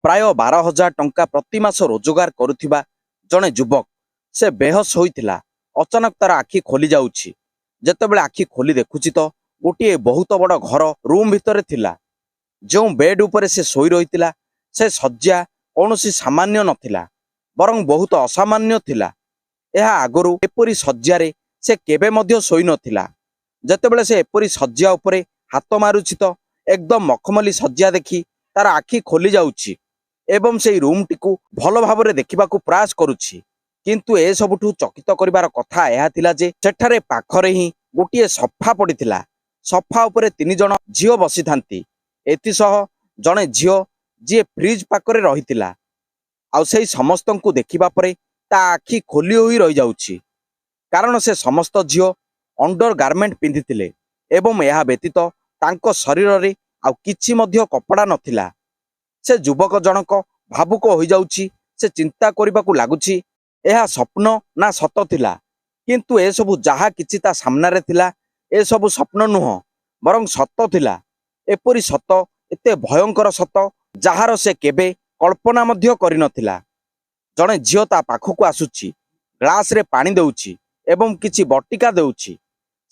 ପ୍ରାୟ 12,000 ଟଙ୍କା ପ୍ରତି ମାସ ରୋଜଗାର କରୁଥିବା ଜଣେ ଯୁବକ ସେ ବେହୋସ ହୋଇଥିଲା। ଅଚାନକ ତାର ଆଖି ଖୋଲି ଯାଉଛି। ଯେତେବେଳେ ଆଖି ଖୋଲି ଦେଖୁଛି ତ ଗୋଟିଏ ବହୁତ ବଡ଼ ଘର ରୁମ୍ ଭିତରେ ଥିଲା। ଯେଉଁ ବେଡ୍ ଉପରେ ସେ ଶୋଇ ରହିଥିଲା ସେ ଶଯ୍ୟା କୌଣସି ସାମାନ୍ୟ ନଥିଲା, ବରଂ ବହୁତ ଅସାମାନ୍ୟ ଥିଲା। ଏହା ଆଗରୁ ଏପରି ଶଯ୍ୟାରେ ସେ କେବେ ମଧ୍ୟ ଶୋଇ ନଥିଲା। ଯେତେବେଳେ ସେ ଏପରି ଶଯ୍ୟା ଉପରେ ହାତ ମାରୁଛି ତ ଏକଦମ ମଖମଲି ଶଯ୍ୟା ଦେଖି ତାର ଆଖି ଖୋଲି ଯାଉଛି ଏବଂ ସେହି ରୁମ୍ଟିକୁ ଭଲ ଭାବରେ ଦେଖିବାକୁ ପ୍ରୟାସ କରୁଛି। କିନ୍ତୁ ଏସବୁଠୁ ଚକିତ କରିବାର କଥା ଏହା ଥିଲା ଯେ ସେଠାରେ ପାଖରେ ହିଁ ଗୋଟିଏ ସଫା ପଡ଼ିଥିଲା। ସଫା ଉପରେ 3 ଜଣ ଝିଅ ବସିଥାନ୍ତି। ଏଥିସହ ଜଣେ ଝିଅ ଯିଏ ଫ୍ରିଜ୍ ପାଖରେ ରହିଥିଲା। ଆଉ ସେହି ସମସ୍ତଙ୍କୁ ଦେଖିବା ପରେ ତା ଆଖି ଖୋଲି ହୋଇ ରହିଯାଉଛି, କାରଣ ସେ ସମସ୍ତ ଝିଅ ଅଣ୍ଡର ଗାର୍ମେଣ୍ଟ ପିନ୍ଧିଥିଲେ ଏବଂ ଏହା ବ୍ୟତୀତ ତାଙ୍କ ଶରୀରରେ ଆଉ କିଛି ମଧ୍ୟ କପଡ଼ା ନଥିଲା। ସେ ଯୁବକ ଜଣକ ଭାବୁକ ହୋଇଯାଉଛି। ସେ ଚିନ୍ତା କରିବାକୁ ଲାଗୁଛି ଏହା ସ୍ୱପ୍ନ ନା ସତ ଥିଲା। କିନ୍ତୁ ଏସବୁ ଯାହା କିଛି ତା ସାମ୍ନାରେ ଥିଲା ଏସବୁ ସ୍ୱପ୍ନ ନୁହଁ, ବରଂ ସତ ଥିଲା। ଏପରି ସତ, ଏତେ ଭୟଙ୍କର ସତ ଯାହାର ସେ କେବେ କଳ୍ପନା ମଧ୍ୟ କରିନଥିଲା। ଜଣେ ଝିଅ ତା ପାଖକୁ ଆସୁଛି, ଗ୍ଲାସରେ ପାଣି ଦେଉଛି ଏବଂ କିଛି ବଟିକା ଦେଉଛି।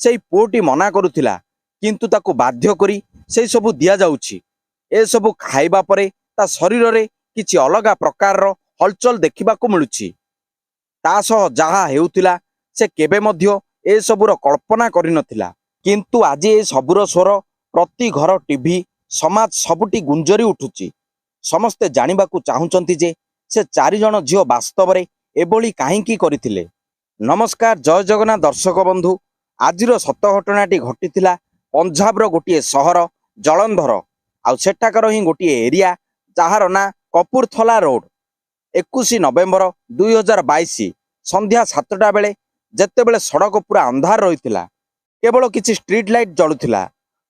ସେହି ପୁଅଟି ମନା କରୁଥିଲା, କିନ୍ତୁ ତାକୁ ବାଧ୍ୟ କରି ସେହି ସବୁ ଦିଆଯାଉଛି। ଏସବୁ ଖାଇବା ପରେ ତା ଶରୀରରେ କିଛି ଅଲଗା ପ୍ରକାରର ହଲଚଲ ଦେଖିବାକୁ ମିଳୁଛି। ତା ସହ ଯାହା ହେଉଥିଲା ସେ କେବେ ମଧ୍ୟ ଏସବୁର କଳ୍ପନା କରିନଥିଲା। କିନ୍ତୁ ଆଜି ଏ ସବୁର ସ୍ୱର ପ୍ରତି ଘର, ଟିଭି, ସମାଜ ସବୁଠି ଗୁଞ୍ଜରି ଉଠୁଛି। ସମସ୍ତେ ଜାଣିବାକୁ ଚାହୁଁଛନ୍ତି ଯେ ସେ 4 ଜଣ ଝିଅ ବାସ୍ତବରେ ଏଭଳି କାହିଁକି କରିଥିଲେ। ନମସ୍କାର, ଜୟ ଜଗନ୍ନାଥ ଦର୍ଶକ ବନ୍ଧୁ। ଆଜିର ସତ ଘଟଣାଟି ଘଟିଥିଲା ପଞ୍ଜାବର ଗୋଟିଏ ସହର ଜଳନ୍ଧର, ଆଉ ସେଠାକାର ହିଁ ଗୋଟିଏ ଏରିଆ ଯାହାର ନାଁ କପୁରଥଲା ରୋଡ। 21 ନଭେମ୍ବର 2022 ସନ୍ଧ୍ୟା 7ଟା ବେଳେ ଯେତେବେଳେ ସଡ଼କ ପୁରା ଅନ୍ଧାର ରହିଥିଲା, କେବଳ କିଛି ଷ୍ଟ୍ରିଟ୍ ଲାଇଟ୍ ଜଳୁଥିଲା।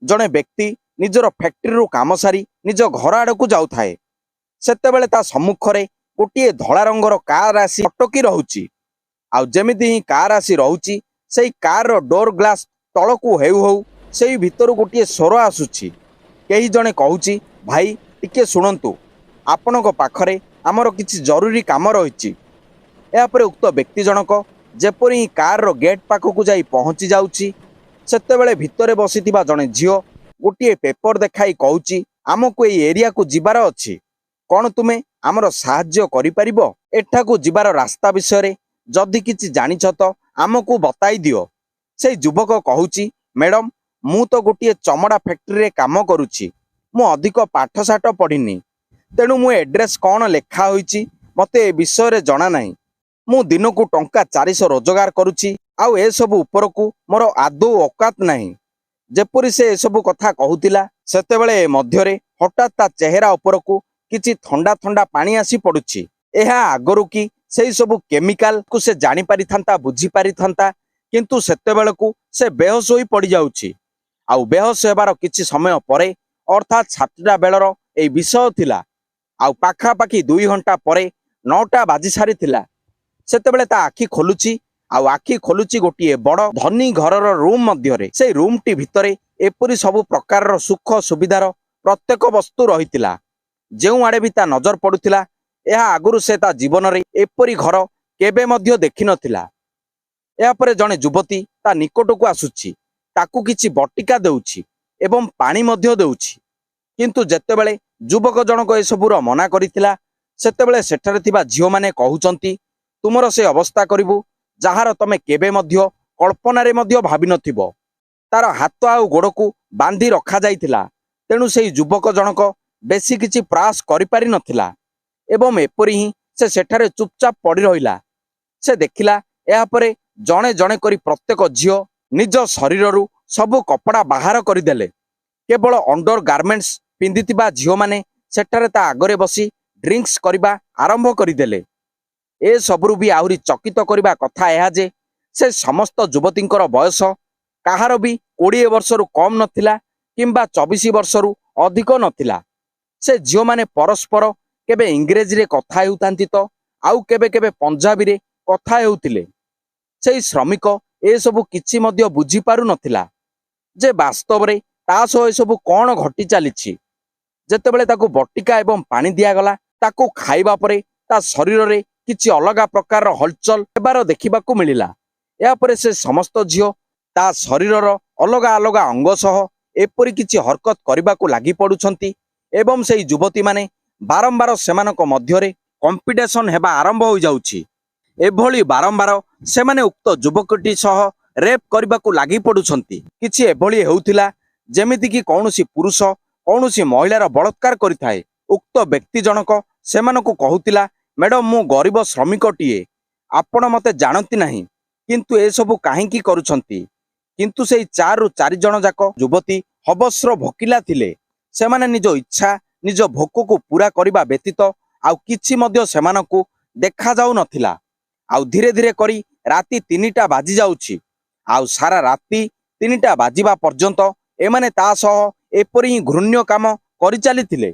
ଜଣେ ବ୍ୟକ୍ତି ନିଜର ଫ୍ୟାକ୍ଟ୍ରିରୁ କାମ ସାରି ନିଜ ଘର ଆଡ଼କୁ ଯାଉଥାଏ। ସେତେବେଳେ ତା ସମ୍ମୁଖରେ ଗୋଟିଏ ଧଳା ରଙ୍ଗର କାର୍ ଆସି ଅଟକି ରହୁଛି। ଆଉ ଯେମିତି ହିଁ କାର୍ ଆସି ରହୁଛି, ସେଇ କାର୍ର ଡୋର୍ ଗ୍ଲାସ୍ ତଳକୁ ହେଉ ହେଉ ସେଇ ଭିତରୁ ଗୋଟିଏ ସ୍ୱର ଆସୁଛି। କେହି ଜଣେ କହୁଛି, ଭାଇ ଟିକେ ଶୁଣନ୍ତୁ, ଆପଣଙ୍କ ପାଖରେ ଆମର କିଛି ଜରୁରୀ କାମ ରହିଛି। ଏହାପରେ ଉକ୍ତ ବ୍ୟକ୍ତି ଜଣକ ଯେପରି ହିଁ କାର୍ର ଗେଟ୍ ପାଖକୁ ଯାଇ ପହଞ୍ଚି ଯାଉଛି, ସେତେବେଳେ ଭିତରେ ବସିଥିବା ଜଣେ ଝିଅ ଗୋଟିଏ ପେପର ଦେଖାଇ କହୁଛି, ଆମକୁ ଏଇ ଏରିଆକୁ ଯିବାର ଅଛି। କ'ଣ ତୁମେ ଆମର ସାହାଯ୍ୟ କରିପାରିବ? ଏଠାକୁ ଯିବାର ରାସ୍ତା ବିଷୟରେ ଯଦି କିଛି ଜାଣିଛ ତ ଆମକୁ ବତାଇ ଦିଅ। ସେଇ ଯୁବକ କହୁଛି, ମ୍ୟାଡ଼ାମ, ମୁଁ ତ ଗୋଟିଏ ଚମଡ଼ା ଫ୍ୟାକ୍ଟ୍ରିରେ କାମ କରୁଛି। ମୁଁ ଅଧିକ ପାଠଶାଠ ପଢ଼ିନି, ତେଣୁ ମୁଁ ଏଡ୍ରେସ୍ କ'ଣ ଲେଖା ହୋଇଛି ମୋତେ ଏ ବିଷୟରେ ଜଣା ନାହିଁ। ମୁଁ ଦିନକୁ ଟଙ୍କା 400 ରୋଜଗାର କରୁଛି, ଆଉ ଏସବୁ ଉପରକୁ ମୋର ଆଦୌ ଔକାତ ନାହିଁ। ଯେପରି ସେ ଏସବୁ କଥା କହୁଥିଲା, ସେତେବେଳେ ମଧ୍ୟରେ ହଠାତ୍ ତା ଚେହେରା ଉପରକୁ କିଛି ଥଣ୍ଡା ଥଣ୍ଡା ପାଣି ଆସି ପଡ଼ୁଛି। ଏହା ଆଗରୁ କି ସେଇ ସବୁ କେମିକାଲକୁ ସେ ଜାଣିପାରିଥାନ୍ତା, ବୁଝିପାରିଥାନ୍ତା, କିନ୍ତୁ ସେତେବେଳକୁ ସେ ବେହୋସ ହୋଇ ପଡ଼ିଯାଉଛି। ଆଉ ବେହୋସ ହେବାର କିଛି ସମୟ ପରେ, ଅର୍ଥାତ୍ 7ଟା ବେଳର ଏଇ ବିଷୟ ଥିଲା। ଆଉ ପାଖାପାଖି 2 ଘଣ୍ଟା ପରେ 9ଟା ବାଜି ସାରିଥିଲା। ସେତେବେଳେ ତା ଆଖି ଖୋଲୁଛି, ଆଉ ଆଖି ଖୋଲୁଛି ଗୋଟିଏ ବଡ଼ ଧନୀ ଘରର ରୁମ୍ ମଧ୍ୟରେ। ସେଇ ରୁମ୍ଟି ଭିତରେ ଏପରି ସବୁ ପ୍ରକାରର ସୁଖ ସୁବିଧାର ପ୍ରତ୍ୟେକ ବସ୍ତୁ ରହିଥିଲା। ଯେଉଁଆଡ଼େ ବି ତା ନଜର ପଡ଼ୁଥିଲା, ଏହା ଆଗରୁ ସେ ତା ଜୀବନରେ ଏପରି ଘର କେବେ ମଧ୍ୟ ଦେଖିନଥିଲା। ଏହାପରେ ଜଣେ ଯୁବତୀ ତା ନିକଟକୁ ଆସୁଛି, ତାକୁ କିଛି ବଟିକା ଦେଉଛି ଏବଂ ପାଣି ମଧ୍ୟ ଦେଉଛି। କିନ୍ତୁ ଯେତେବେଳେ ଯୁବକ ଜଣକ ଏସବୁର ମନା କରିଥିଲା, ସେତେବେଳେ ସେଠାରେ ଥିବା ଝିଅମାନେ କହୁଛନ୍ତି, ତୁମର ସେ ଅବସ୍ଥା କରିବୁ ଯାହାର ତମେ କେବେ ମଧ୍ୟ କଳ୍ପନାରେ ମଧ୍ୟ ଭାବିନଥିବ। ତାର ହାତ ଆଉ ଗୋଡ଼କୁ ବାନ୍ଧି ରଖାଯାଇଥିଲା, ତେଣୁ ସେହି ଯୁବକ ଜଣକ ବେଶୀ କିଛି ପ୍ରୟାସ କରିପାରିନଥିଲା ଏବଂ ଏପରି ହିଁ ସେ ସେଠାରେ ଚୁପଚାପ ପଡ଼ି ରହିଲା। ସେ ଦେଖିଲା, ଏହାପରେ ଜଣେ ଜଣେ କରି ପ୍ରତ୍ୟେକ ଝିଅ ନିଜ ଶରୀରରୁ ସବୁ କପଡ଼ା ବାହାର କରିଦେଲେ। କେବଳ ଅଣ୍ଡର ଗାର୍ମେଣ୍ଟସ୍ ପିନ୍ଧିଥିବା ଝିଅମାନେ ସେଠାରେ ତା ଆଗରେ ବସି ଡ୍ରିଙ୍କସ୍ କରିବା ଆରମ୍ଭ କରିଦେଲେ। ଏସବୁରୁ ବି ଆହୁରି ଚକିତ କରିବା କଥା ଏହା ଯେ ସେ ସମସ୍ତ ଯୁବତୀଙ୍କର ବୟସ କାହାର ବି 20 ବର୍ଷରୁ କମ୍ ନଥିଲା କିମ୍ବା 24 ବର୍ଷରୁ ଅଧିକ ନଥିଲା। ସେ ଝିଅମାନେ ପରସ୍ପର କେବେ ଇଂରେଜୀରେ କଥା ହେଉଥାନ୍ତି ତ ଆଉ କେବେ କେବେ ପଞ୍ଜାବୀରେ କଥା ହେଉଥିଲେ। ସେହି ଶ୍ରମିକ ଏସବୁ କିଛି ମଧ୍ୟ ବୁଝିପାରୁନଥିଲା ଯେ ବାସ୍ତବରେ ତା ସହ ଏସବୁ କ'ଣ ଘଟି ଚାଲିଛି। ଯେତେବେଳେ ତାକୁ ବଟିକା ଏବଂ ପାଣି ଦିଆଗଲା, ତାକୁ ଖାଇବା ପରେ ତା ଶରୀରରେ କିଛି ଅଲଗା ପ୍ରକାରର ହଲଚଲ ହେବାର ଦେଖିବାକୁ ମିଳିଲା। ଏହାପରେ ସେ ସମସ୍ତ ଝିଅ ତା ଶରୀରର ଅଲଗା ଅଲଗା ଅଙ୍ଗ ସହ ଏପରି କିଛି ହରକତ କରିବାକୁ ଲାଗି ପଡୁଛନ୍ତି ଏବଂ ସେଇ ଯୁବତୀମାନେ ବାରମ୍ବାର ସେମାନଙ୍କ ମଧ୍ୟରେ କମ୍ପିଟିସନ ହେବା ଆରମ୍ଭ ହୋଇଯାଉଛି। ଏଭଳି ବାରମ୍ବାର ସେମାନେ ଉକ୍ତ ଯୁବକଟି ସହ ରେପ୍ କରିବାକୁ ଲାଗି ପଡୁଛନ୍ତି। କିଛି ଏଭଳି ହେଉଥିଲା ଯେମିତିକି କୌଣସି ପୁରୁଷ କୌଣସି ମହିଳାର ବଳାତ୍କାର କରିଥାଏ। ଉକ୍ତ ବ୍ୟକ୍ତି ଜଣକ ସେମାନଙ୍କୁ କହୁଥିଲା, ମ୍ୟାଡମ ମୁଁ ଗରିବ ଶ୍ରମିକଟିଏ, ଆପଣ ମୋତେ ଜାଣନ୍ତି ନାହିଁ, କିନ୍ତୁ ଏସବୁ କାହିଁକି କରୁଛନ୍ତି? କିନ୍ତୁ ସେଇ 4ରୁ 4 ଜଣ ଯାକ ଯୁବତୀ ହବସ୍ର ଭୋକିଲା ଥିଲେ। ସେମାନେ ନିଜ ଇଚ୍ଛା ନିଜ ଭୋକକୁ ପୂରା କରିବା ବ୍ୟତୀତ ଆଉ କିଛି ମଧ୍ୟ ସେମାନଙ୍କୁ ଦେଖାଯାଉନଥିଲା। ଆଉ ଧୀରେ ଧୀରେ କରି ରାତି 3ଟା ବାଜି ଯାଉଛି। ଆଉ ସାରା ରାତି 3ଟା ବାଜିବା ପର୍ଯ୍ୟନ୍ତ ଏମାନେ ତା ସହ ଏପରି ହିଁ ଘୃଣ୍ୟ କାମ କରିଚାଲିଥିଲେ।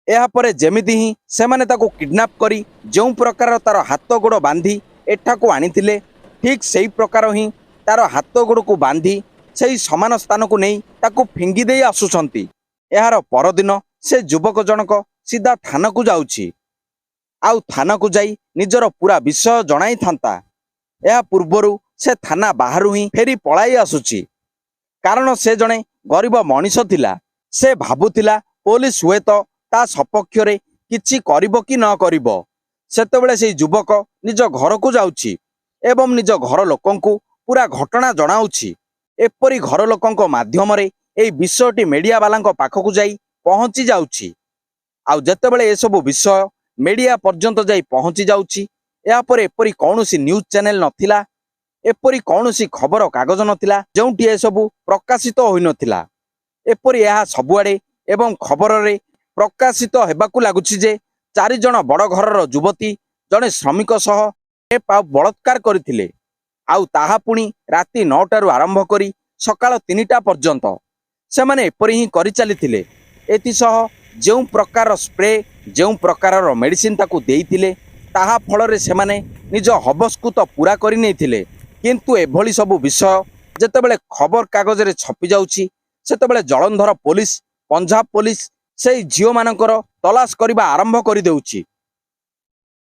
ଏହାପରେ ଯେମିତି ହିଁ ସେମାନେ ତାକୁ କିଡନାପ କରି ଯେଉଁ ପ୍ରକାର ତାର ହାତ ଗୋଡ଼ ବାନ୍ଧି ଏଠାକୁ ଆଣିଥିଲେ, ଠିକ୍ ସେଇ ପ୍ରକାର ହିଁ ତାର ହାତ ଗୋଡ଼କୁ ବାନ୍ଧି ସେଇ ସମାନ ସ୍ଥାନକୁ ନେଇ ତାକୁ ଫିଙ୍ଗି ଦେଇ ଆସୁଛନ୍ତି। ଏହାର ପରଦିନ ସେ ଯୁବକ ଜଣକ ସିଧା ଥାନାକୁ ଯାଉଛି। ଆଉ ଥାନାକୁ ଯାଇ ନିଜର ପୁରା ବିଷୟ ଜଣାଇଥାନ୍ତା। ଏହା ପୂର୍ବରୁ ସେ ଥାନା ବାହାରୁ ହିଁ ଫେରି ପଳାଇ ଆସୁଛି। କାରଣ ସେ ଜଣେ ଗରିବ ମଣିଷ ଥିଲା। ସେ ଭାବୁଥିଲା ପୋଲିସ ହୁଏତ ତା ସପକ୍ଷରେ କିଛି କରିବ କି ନ କରିବ। ସେତେବେଳେ ସେଇ ଯୁବକ ନିଜ ଘରକୁ ଯାଉଛି ଏବଂ ନିଜ ଘର ଲୋକଙ୍କୁ ପୁରା ଘଟଣା ଜଣାଉଛି। ଏପରି ଘର ଲୋକଙ୍କ ମାଧ୍ୟମରେ ଏହି ବିଷୟଟି ମିଡିଆ ବାଲାଙ୍କ ପାଖକୁ ଯାଇ ପହଞ୍ଚି ଯାଉଛି। ଆଉ ଯେତେବେଳେ ଏସବୁ ବିଷୟ ମିଡିଆ ପର୍ଯ୍ୟନ୍ତ ଯାଇ ପହଞ୍ଚି ଯାଉଛି, ଏହାପରେ ଏପରି କୌଣସି ନ୍ୟୁଜ୍ ଚ୍ୟାନେଲ ନଥିଲା, ଏପରି କୌଣସି ଖବର କାଗଜ ନଥିଲା ଯେଉଁଠି ଏସବୁ ପ୍ରକାଶିତ ହୋଇନଥିଲା। ଏପରି ଏହା ସବୁଆଡ଼େ ଏବଂ ଖବରରେ ପ୍ରକାଶିତ ହେବାକୁ ଲାଗୁଛି ଯେ 4 ଜଣ ବଡ଼ ଘରର ଯୁବତୀ ଜଣେ ଶ୍ରମିକ ସହ ରେପ୍ ଆଉ ବଳାତ୍କାର କରିଥିଲେ। ଆଉ ତାହା ପୁଣି ରାତି 9ଟାରୁ ଆରମ୍ଭ କରି ସକାଳ 3ଟା ପର୍ଯ୍ୟନ୍ତ ସେମାନେ ଏପରି ହିଁ କରିଚାଲିଥିଲେ। ଏଥିସହ ଯେଉଁ ପ୍ରକାରର ସ୍ପ୍ରେ ଯେଉଁ ପ୍ରକାରର ମେଡିସିନ ତାକୁ ଦେଇଥିଲେ, ତାହା ଫଳରେ ସେମାନେ ନିଜ ହବସକୁ ତ ପୂରା କରିନେଇଥିଲେ। କିନ୍ତୁ ଏଭଳି ସବୁ ବିଷୟ ଯେତେବେଳେ ଖବର କାଗଜରେ ଛପି ଯାଉଛି, ସେତେବେଳେ ଜଳନ୍ଧର ପୋଲିସ ପଞ୍ଜାବ ପୋଲିସ ସେଇ ଝିଅମାନଙ୍କର ତଲାସ କରିବା ଆରମ୍ଭ କରିଦେଉଛି।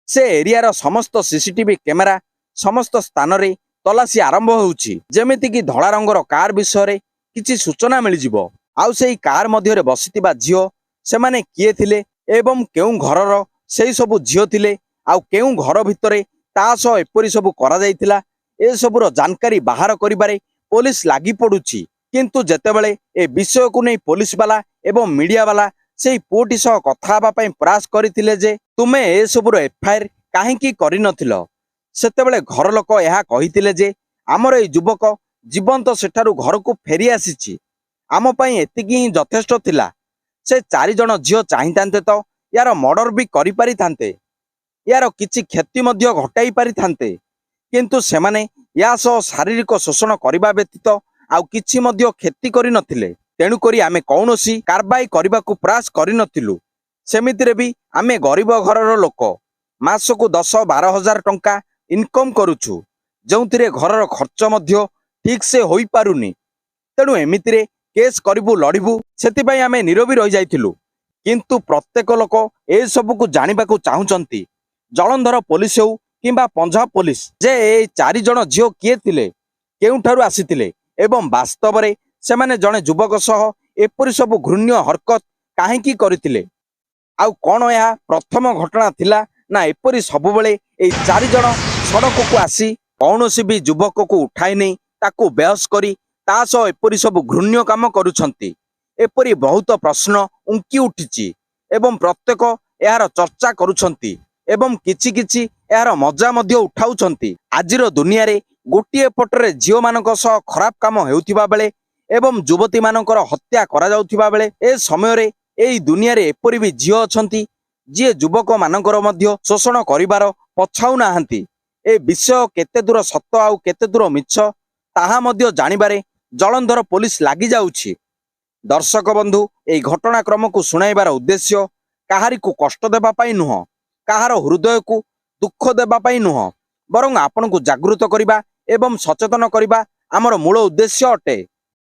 ସେ ଏରିଆର ସମସ୍ତ ସିସିଟିଭି କ୍ୟାମେରା ସମସ୍ତ ସ୍ଥାନରେ ତଲାସି ଆରମ୍ଭ ହେଉଛି, ଯେମିତିକି ଧଳା ରଙ୍ଗର କାର ବିଷୟରେ କିଛି ସୂଚନା ମିଳିଯିବ। ଆଉ ସେଇ କାର ମଧ୍ୟରେ ବସିଥିବା ଝିଅ ସେମାନେ କିଏ ଥିଲେ ଏବଂ କେଉଁ ଘରର ସେଇ ସବୁ ଝିଅ ଥିଲେ, ଆଉ କେଉଁ ଘର ଭିତରେ ତା ସହ ଏପରି ସବୁ କରାଯାଇଥିଲା, ଏସବୁର ଜାନକାରୀ ବାହାର କରିବାରେ ପୋଲିସ ଲାଗି ପଡୁଛି। କିନ୍ତୁ ଯେତେବେଳେ ଏ ବିଷୟକୁ ନେଇ ପୋଲିସ ବାଲା ଏବଂ ମିଡିଆ ବାଲା ସେଇ ପୁଅଟି ସହ କଥା ହେବା ପାଇଁ ପ୍ରୟାସ କରିଥିଲେ ଯେ ତୁମେ ଏସବୁର ଏଫଆଇଆର କାହିଁକି କରିନଥିଲ, ସେତେବେଳେ ଘର ଲୋକ ଏହା କହିଥିଲେ ଯେ ଆମର ଏଇ ଯୁବକ ଜୀବନ୍ତ ସେଠାରୁ ଘରକୁ ଫେରି ଆସିଛି, ଆମ ପାଇଁ ଏତିକି ହିଁ ଯଥେଷ୍ଟ ଥିଲା। ସେ 4 ଜଣ ଝିଅ ଚାହିଁଥାନ୍ତେ ତ ୟାର ମର୍ଡର ବି କରିପାରିଥାନ୍ତେ, ୟାର କିଛି କ୍ଷତି ମଧ୍ୟ ଘଟାଇ ପାରିଥାନ୍ତେ, କିନ୍ତୁ ସେମାନେ ୟା ସହ ଶାରୀରିକ ଶୋଷଣ କରିବା ବ୍ୟତୀତ ଆଉ କିଛି ମଧ୍ୟ କ୍ଷତି କରିନଥିଲେ। ତେଣୁକରି ଆମେ କୌଣସି କାରବାଇ କରିବାକୁ ପ୍ରୟାସ କରିନଥିଲୁ। ସେମିତିରେ ବି ଆମେ ଗରିବ ଘରର ଲୋକ, ମାସକୁ 10-12 ହଜାର ଟଙ୍କା ଇନକମ କରୁଛୁ, ଯେଉଁଥିରେ ଘରର ଖର୍ଚ୍ଚ ମଧ୍ୟ ଠିକ୍ ସେ ହୋଇପାରୁନି। ତେଣୁ ଏମିତିରେ କେସ୍ କରିବୁ ଲଢ଼ିବୁ, ସେଥିପାଇଁ ଆମେ ନିରବି ରହିଯାଇଥିଲୁ। କିନ୍ତୁ ପ୍ରତ୍ୟେକ ଲୋକ ଏସବୁକୁ ଜାଣିବାକୁ ଚାହୁଁଛନ୍ତି, ଜଳନ୍ଧର ପୋଲିସ ହେଉ କିମ୍ବା ପଞ୍ଜାବ ପୋଲିସ, ଯେ এই 4 ଜଣ ଝିଅ କିଏ ଥିଲେ, କେଉଁଠାରୁ ଆସିଥିଲେ ଏବଂ ବାସ୍ତବରେ ସେମାନେ ଜଣେ ଯୁବକ ସହ ଏପରି ସବୁ ଘୃଣ୍ୟ ହରକତ କାହିଁକି କରିଥିଲେ। ଆଉ କ'ଣ ଏହା ପ୍ରଥମ ଘଟଣା ଥିଲା ନା ଏପରି ସବୁବେଳେ ଏଇ 4 ଜଣ ସଡ଼କକୁ ଆସି କୌଣସି ବି ଯୁବକକୁ ଉଠାଇ ନେଇ ତାକୁ ବେହୋସ କରି ତା ସହ ଏପରି ସବୁ ଘୃଣ୍ୟ କାମ କରୁଛନ୍ତି? ଏପରି ବହୁତ ପ୍ରଶ୍ନ ଉଙ୍କି ଉଠିଛି ଏବଂ ପ୍ରତ୍ୟେକ ଏହାର ଚର୍ଚ୍ଚା କରୁଛନ୍ତି ଏବଂ କିଛି କିଛି ଏହାର ମଜା ମଧ୍ୟ ଉଠାଉଛନ୍ତି। ଆଜିର ଦୁନିଆରେ ଗୋଟିଏ ପଟରେ ଝିଅମାନଙ୍କ ସହ ଖରାପ କାମ ହେଉଥିବା ବେଳେ ଏବଂ ଯୁବତୀମାନଙ୍କର ହତ୍ୟା କରାଯାଉଥିବା ବେଳେ, ଏ ସମୟରେ ଏଇ ଦୁନିଆରେ ଏପରି ବି ଝିଅ ଅଛନ୍ତି ଯିଏ ଯୁବକମାନଙ୍କର ମଧ୍ୟ ଶୋଷଣ କରିବାର ପଛାଉନାହାନ୍ତି। ଏ ବିଷୟ କେତେ ଦୂର ସତ ଆଉ କେତେ ଦୂର ମିଛ, ତାହା ମଧ୍ୟ ଜାଣିବାରେ ଜଳନ୍ଧର ପୋଲିସ ଲାଗିଯାଉଛି। ଦର୍ଶକ ବନ୍ଧୁ, ଏହି ଘଟଣାକ୍ରମକୁ ଶୁଣାଇବାର ଉଦ୍ଦେଶ୍ୟ କାହାରିକୁ କଷ୍ଟ ଦେବା ପାଇଁ ନୁହଁ, କାହାର ହୃଦୟକୁ ଦୁଃଖ ଦେବା ପାଇଁ ନୁହଁ, ବରଂ ଆପଣଙ୍କୁ ଜାଗୃତ କରିବା ଏବଂ ସଚେତନ କରିବା ଆମର ମୂଳ ଉଦ୍ଦେଶ୍ୟ ଅଟେ।